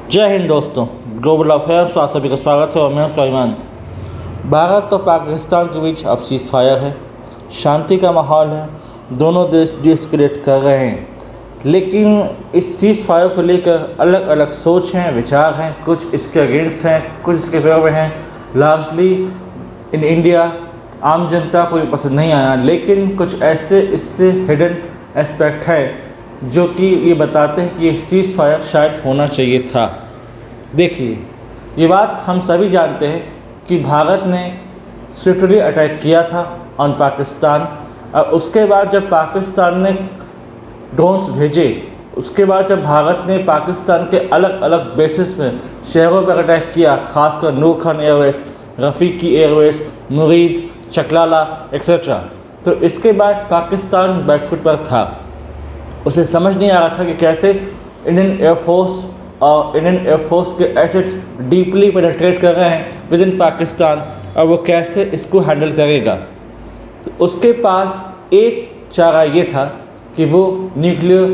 जय हिंद दोस्तों। Global affairs आप सभी का स्वागत है और मैं स्वाभिमान। भारत और पाकिस्तान के बीच अब सीज़ फायर है, शांति का माहौल है, दोनों देश डिस्कलेट कर रहे हैं। लेकिन इस सीज़ फायर को लेकर अलग अलग सोच हैं, विचार हैं, कुछ इसके अगेंस्ट हैं, कुछ इसके फेवर में हैं। लार्जली इन इंडिया आम जनता को ये पसंद नहीं आया, लेकिन कुछ ऐसे इससे हिडन एस्पेक्ट है जो कि ये बताते हैं कि ये सीज़ फायर शायद होना चाहिए था। देखिए, ये बात हम सभी जानते हैं कि भारत ने स्विफ्टली अटैक किया था ऑन पाकिस्तान, और उसके बाद जब पाकिस्तान ने ड्रोन्स भेजे, उसके बाद जब भारत ने पाकिस्तान के अलग अलग बेसिस पर शहरों पर अटैक किया, खासकर नूर खान एयरवेज, रफ़ीकी एयरवेज, मुरीद, चकलाला एक्सेट्रा, तो इसके बाद पाकिस्तान बैकफुट पर था। उसे समझ नहीं आ रहा था कि कैसे इंडियन एयरफोर्स और इंडियन एयरफोर्स के एसेट्स डीपली पेनिट्रेट कर रहे हैं विद इन पाकिस्तान, और वो कैसे इसको हैंडल करेगा। तो उसके पास एक चारा ये था कि वो न्यूक्लियर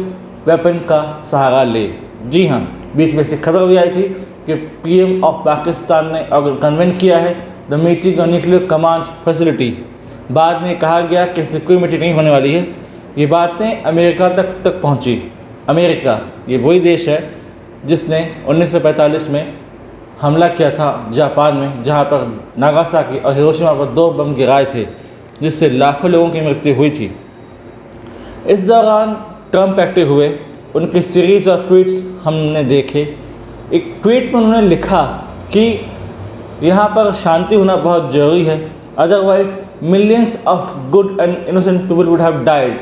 वेपन का सहारा ले। जी हाँ, बीच में से खबर भी आई थी कि पीएम ऑफ पाकिस्तान ने कन्वेंट किया है the meeting on nuclear command facility. बाद में कहा गया कि ऐसी कोई मीटिंग नहीं होने वाली है। ये बातें अमेरिका तक पहुंची। अमेरिका ये वही देश है जिसने 1945 में हमला किया था जापान में, जहां पर नागासाकी और हिरोशिमा पर 2 बम गिराए थे, जिससे लाखों लोगों की मृत्यु हुई थी। इस दौरान ट्रंप एक्टिव हुए, उनकी सीरीज़ ऑफ ट्वीट्स हमने देखे। एक ट्वीट में उन्होंने लिखा कि यहाँ पर शांति होना बहुत ज़रूरी है, otherwise millions of good and innocent people would have died.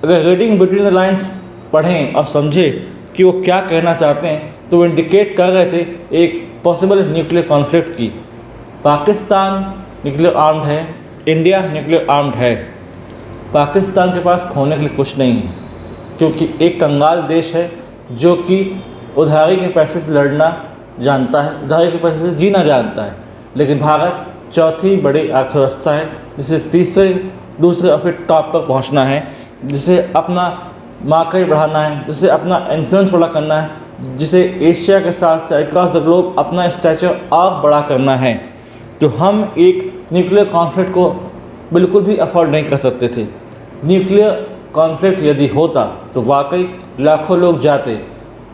अगर रीडिंग बिटवीन द लाइन्स पढ़ें और समझें कि वो क्या कहना चाहते हैं, तो वो इंडिकेट कर रहे थे एक पॉसिबल न्यूक्लियर कॉन्फ्लिक्ट की। पाकिस्तान न्यूक्लियर आर्म्ड है, इंडिया न्यूक्लियर आर्म्ड है। पाकिस्तान के पास खोने के लिए कुछ नहीं है, क्योंकि एक कंगाल देश है जो कि उधारी के पैसे से लड़ना जानता है, उधारी के पैसे से जीना जानता है। लेकिन भारत चौथी बड़ी अर्थव्यवस्था है, जिसे दूसरे और फिर टॉप पर पहुंचना है, जिसे अपना मार्केट बढ़ाना है, जिसे अपना इन्फ्लुएंस बड़ा करना है, जिसे एशिया के साथ अक्रॉस द ग्लोब अपना स्टैचर और बड़ा करना है। तो हम एक न्यूक्लियर कॉन्फ्लिक्ट को बिल्कुल भी अफोर्ड नहीं कर सकते थे। न्यूक्लियर कॉन्फ्लिक्ट यदि होता तो वाकई लाखों लोग जाते।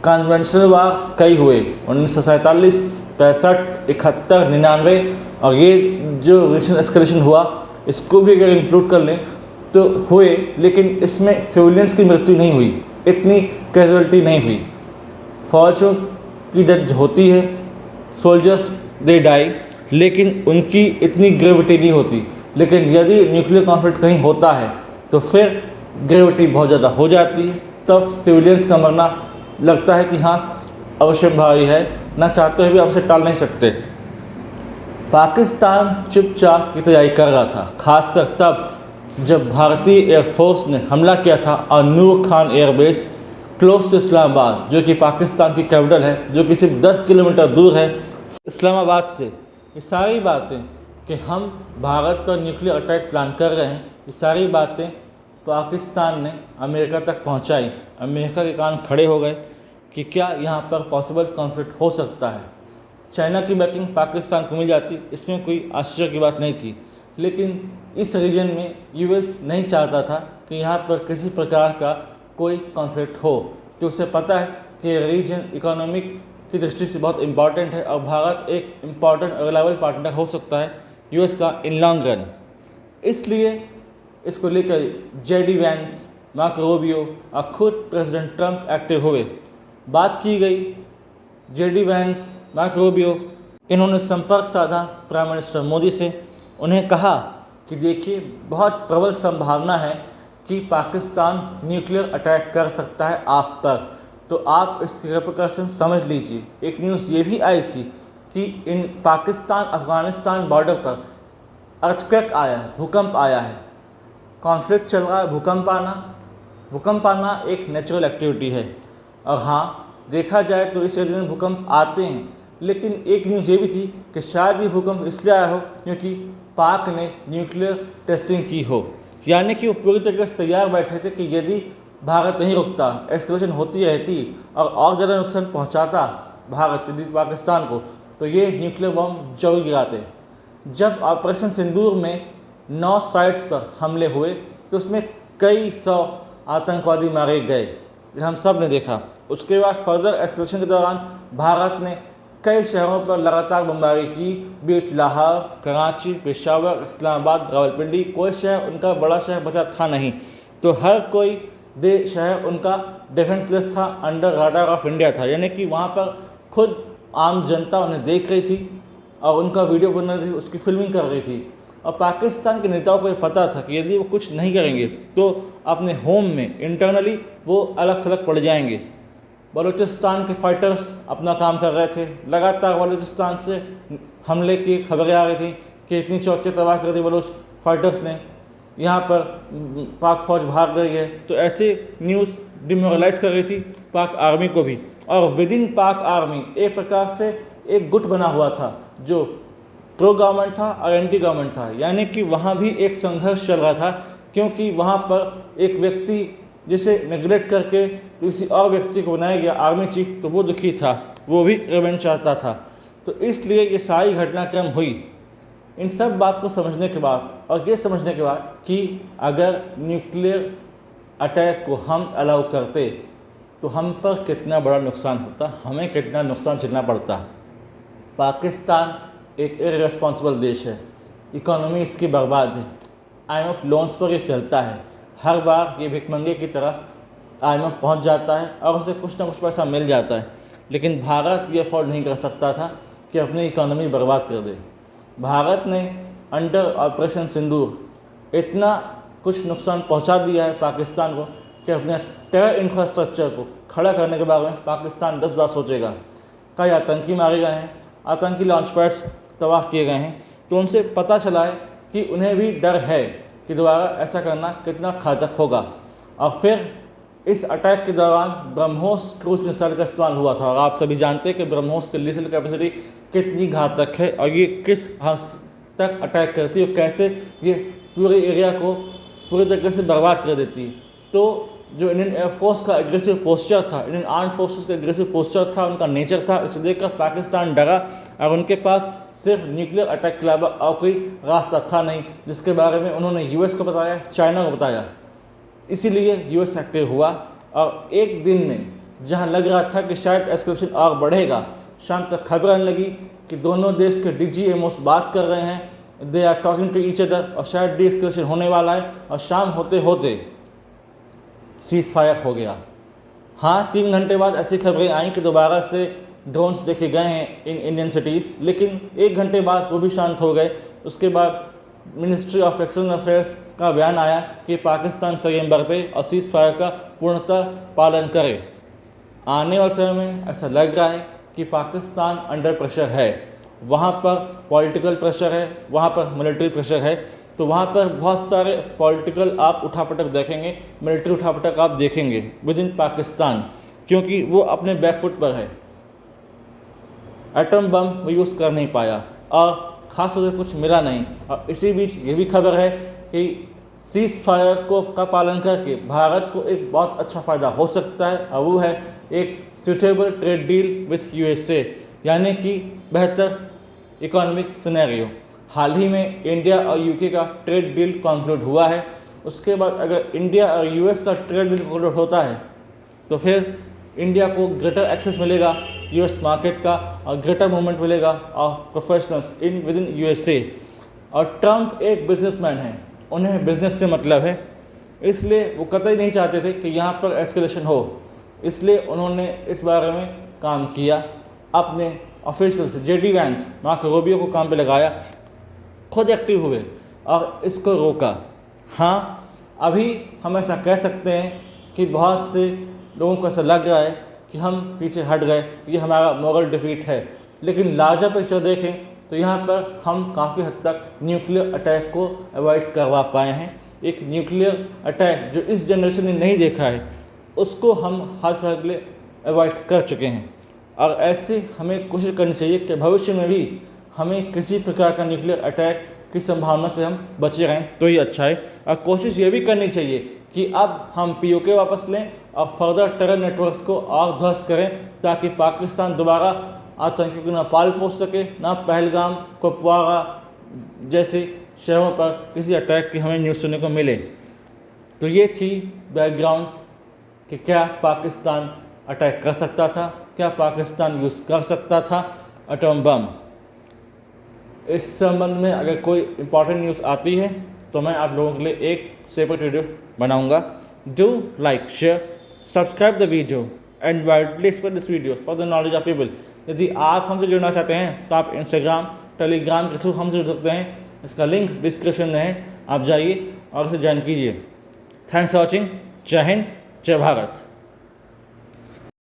कन्वेंशनल वार कई हुए, 1947, 65, 71, 99, और ये जो रीजनल एस्केलेशन हुआ इसको भी अगर इंक्लूड कर लें तो हुए, लेकिन इसमें सिविलियंस की मृत्यु नहीं हुई, इतनी कैजुअलिटी नहीं हुई। फौजों की डेथ होती है, सोल्जर्स दे डाई, लेकिन उनकी इतनी ग्रेविटी नहीं होती। लेकिन यदि न्यूक्लियर कॉन्फ्लिक्ट कहीं होता है तो फिर ग्रेविटी बहुत ज़्यादा हो जाती है, तब सिविलियंस का मरना लगता है कि हाँ अवश्यंभावी है, ना चाहते हुए भी आप उसे टाल नहीं सकते। पाकिस्तान चुपचाप की तैयारी कर रहा था, खासकर तब जब भारतीय एयरफोर्स ने हमला किया था और Nur Khan airbase close to Islamabad, जो कि पाकिस्तान की कैपिटल है, जो कि सिर्फ 10 किलोमीटर दूर है इस्लामाबाद से। ये सारी बातें कि हम भारत पर न्यूक्लियर अटैक प्लान कर रहे हैं, ये सारी बातें पाकिस्तान ने अमेरिका तक पहुंचाई। अमेरिका के कान खड़े हो गए कि क्या यहाँ पर पॉसिबल कॉन्फ्लिक्ट हो सकता है। चाइना की बैकिंग पाकिस्तान को मिल जाती, इसमें कोई आश्चर्य की बात नहीं थी। लेकिन इस रीजन में यूएस नहीं चाहता था कि यहाँ पर किसी प्रकार का कोई कॉन्फ्लिक्ट हो, क्योंकि उसे पता है कि रीजन इकोनॉमिक की दृष्टि से बहुत इम्पॉर्टेंट है और भारत एक इम्पॉर्टेंट और रिलायबल पार्टनर हो सकता है यूएस का इन लॉन्ग रन। इसलिए इसको लेकर जेडी वैंस, मार्को रूबियो और खुद प्रेसिडेंट ट्रंप एक्टिव हुए। बात की गई जेडी वैंस, मार्को रूबियो, इन्होंने संपर्क साधा प्राइम मिनिस्टर मोदी से। उन्हें कहा कि देखिए, बहुत प्रबल संभावना है कि पाकिस्तान न्यूक्लियर अटैक कर सकता है आप पर, तो आप इसके रिपरकशन समझ लीजिए। एक न्यूज़ ये भी आई थी कि इन पाकिस्तान अफ़गानिस्तान बॉर्डर पर अर्थक्वेक आया है, भूकंप आया है। कॉन्फ्लिक्ट चल रहा है, भूकंप आना एक नेचुरल एक्टिविटी है। और हाँ, देखा जाए तो इस रीजन में भूकंप आते हैं, लेकिन एक न्यूज़ ये भी थी कि शायद ये भूकंप इसलिए आया हो क्योंकि पाक ने न्यूक्लियर टेस्टिंग की हो, यानी कि वो पूरी तरीके से तैयार बैठे थे कि यदि भारत नहीं रुकता, एस्केलेशन होती रहती और ज़्यादा नुकसान पहुंचाता, भारत यदि पाकिस्तान को, तो ये न्यूक्लियर बम जरूर गिराते। जब ऑपरेशन सिंदूर में 9 साइट्स पर हमले हुए तो उसमें कई 100 आतंकवादी मारे गए, ये हम सब ने देखा। उसके बाद फर्दर एस्केलेशन के दौरान भारत ने कई शहरों पर लगातार बमबारी की, बीट लाहौर, कराची, पेशावर, इस्लामाबाद, रावलपिंडी, कोई शहर उनका बड़ा शहर बचा था नहीं। तो हर कोई शहर उनका डिफेंसलेस था, अंडर राडार ऑफ इंडिया था, यानी कि वहाँ पर खुद आम जनता उन्हें देख रही थी और उनका वीडियो बन रही थी, उसकी फिल्मिंग कर रही थी। और पाकिस्तान के नेताओं को ये पता था कि यदि वो कुछ नहीं करेंगे तो अपने होम में इंटरनली वो अलग थलग पड़ जाएंगे। बलूचिस्तान के फाइटर्स अपना काम कर रहे थे, लगातार बलूचिस्तान से हमले की खबरें आ रही थी कि इतनी चौकियाँ तबाह कर दी बलूच फाइटर्स ने, यहाँ पर पाक फ़ौज भाग गई है। तो ऐसे न्यूज़ डिमोरलाइज कर रही थी पाक आर्मी को भी। और विद इन पाक आर्मी एक प्रकार से एक गुट बना हुआ था जो प्रो गवर्नमेंट था और एंटी गवर्नमेंट था, यानी कि वहाँ भी एक संघर्ष चल रहा था, क्योंकि वहाँ पर एक व्यक्ति जिसे नेगलेक्ट करके किसी और व्यक्ति को बनाया गया आर्मी चीफ, तो वो दुखी था, वो भी रिवेंज चाहता था। तो इसलिए ये सारी घटनाक्रम हुई। इन सब बात को समझने के बाद और ये समझने के बाद कि अगर न्यूक्लियर अटैक को हम अलाउ करते तो हम पर कितना बड़ा नुकसान होता, हमें कितना नुकसान झेलना पड़ता। पाकिस्तान एक इररेस्पॉन्सिबल देश है, इकोनॉमी इसकी बर्बाद है, IMF लोन्स पर ये चलता है, हर बार ये भिखमंगे की तरह IMF पहुंच जाता है और उसे कुछ ना कुछ पैसा मिल जाता है। लेकिन भारत ये अफोर्ड नहीं कर सकता था कि अपनी इकोनॉमी बर्बाद कर दे। भारत ने अंडर ऑपरेशन सिंदूर इतना कुछ नुकसान पहुंचा दिया है पाकिस्तान को कि अपने टेरर इंफ्रास्ट्रक्चर को खड़ा करने के बारे में पाकिस्तान 10 बार सोचेगा। कई आतंकी मारे गए हैं, आतंकी लॉन्च पैड्स तबाह किए गए हैं, तो उनसे पता चला है कि उन्हें भी डर है कि दोबारा ऐसा करना कितना घातक होगा। और फिर इस अटैक के दौरान ब्रह्मोस क्रूज मिसाइल का इस्तेमाल हुआ था और आप सभी जानते हैं कि ब्रह्मोस की लीथल कैपेसिटी कितनी घातक है और ये किस हद तक अटैक करती है और कैसे ये पूरे एरिया को पूरी तरीके से बर्बाद कर देती है। तो जो इंडियन एयरफोर्स का एग्रेसिव पोस्चर था, इंडियन आर्म फोर्सेस का एग्रेसिव पोस्चर था, उनका नेचर था, इसे देखकर पाकिस्तान डरा और उनके पास सिर्फ न्यूक्लियर अटैक के अलावा और कोई रास्ता था नहीं, जिसके बारे में उन्होंने US को बताया, चाइना को बताया। इसीलिए US एक्टिव हुआ और एक दिन में जहां लग रहा था कि शायद एस्केलेशन और बढ़ेगा, शाम तक खबर आने लगी कि दोनों देश के DGMOs बात कर रहे हैं, they are talking to each other और शायद डीएस्केलेशन होने वाला है और शाम होते होते सीज फायर हो गया। हाँ, 3 घंटे बाद ऐसी खबरें आई कि दोबारा से ड्रोन्स देखे गए हैं इन इंडियन सिटीज़, लेकिन 1 घंटे बाद वो भी शांत हो गए। उसके बाद मिनिस्ट्री ऑफ एक्सटर्नल अफेयर्स का बयान आया कि पाकिस्तान संयम बरते और सीज फायर का पूर्णतः पालन करे। आने वाले समय में ऐसा लग रहा है कि पाकिस्तान अंडर प्रेशर है, वहाँ पर पॉलिटिकल प्रेशर है, वहाँ पर मिलिट्री प्रेशर है। तो वहाँ पर बहुत सारे पॉलिटिकल आप उठापटक देखेंगे, मिलिट्री उठापटक आप देखेंगे विद इन पाकिस्तान, क्योंकि वो अपने बैकफुट पर है। एटम बम वो यूज़ कर नहीं पाया और ख़ास तौर से कुछ मिला नहीं। और इसी बीच ये भी खबर है कि सीज फायर को का पालन करके भारत को एक बहुत अच्छा फ़ायदा हो सकता है और वो है एक suitable trade deal with USA, यानी कि बेहतर इकोनॉमिक सिनेरियो। हाल ही में इंडिया और UK का ट्रेड डील कंक्लूड हुआ है। उसके बाद अगर इंडिया और US का ट्रेड डील कंक्लूड होता है तो फिर इंडिया को ग्रेटर एक्सेस मिलेगा US मार्केट का और ग्रेटर मूवमेंट मिलेगा और professionals in with in USA। और ट्रम्प एक बिजनेसमैन है, उन्हें बिजनेस से मतलब है, इसलिए वो कतई नहीं चाहते थे कि यहाँ पर एस्केलेशन हो, इसलिए उन्होंने इस बारे में काम किया। अपने ऑफिशियल से JD वैंस, मार्को रूबियो को काम पे लगाया, खुद एक्टिव हुए और इसको रोका। हाँ, अभी हम ऐसा कह सकते हैं कि बहुत से लोगों को ऐसा लग रहा है कि हम पीछे हट गए, ये हमारा मॉरल डिफीट है, लेकिन लार्जर पिक्चर देखें तो यहाँ पर हम काफ़ी हद तक न्यूक्लियर अटैक को अवॉइड करवा पाए हैं। एक न्यूक्लियर अटैक जो इस जनरेशन ने नहीं देखा है, उसको हम हर तरह के लिए अवॉइड कर चुके हैं। और ऐसे हमें कोशिश करनी चाहिए कि भविष्य में भी हमें किसी प्रकार का न्यूक्लियर अटैक की संभावना से हम बचे रहें, तो ये अच्छा है। और कोशिश ये भी करनी चाहिए कि अब हम POK वापस लें और फर्दर टेरर नेटवर्क्स को और ध्वस्त करें, ताकि पाकिस्तान दोबारा आतंकियों को न पाल पोस सके, न पहलगाम, कुपवारा जैसे शहरों पर किसी अटैक की हमें न्यूज़ सुनने को मिले। तो ये थी बैकग्राउंड कि क्या पाकिस्तान अटैक कर सकता था, क्या पाकिस्तान यूज़ कर सकता था एटम बम। इस संबंध में अगर कोई इम्पॉर्टेंट न्यूज़ आती है तो मैं आप लोगों के लिए एक सेपरेट वीडियो बनाऊंगा। Do like, share, subscribe the video and widely spread this video for the knowledge of people. यदि आप हमसे जुड़ना चाहते हैं तो आप इंस्टाग्राम, टेलीग्राम के थ्रू हमसे जुड़ सकते हैं। इसका लिंक डिस्क्रिप्शन में है, आप जाइए और उसे ज्वाइन कीजिए। Thanks for watching. जय हिंद, जय भारत।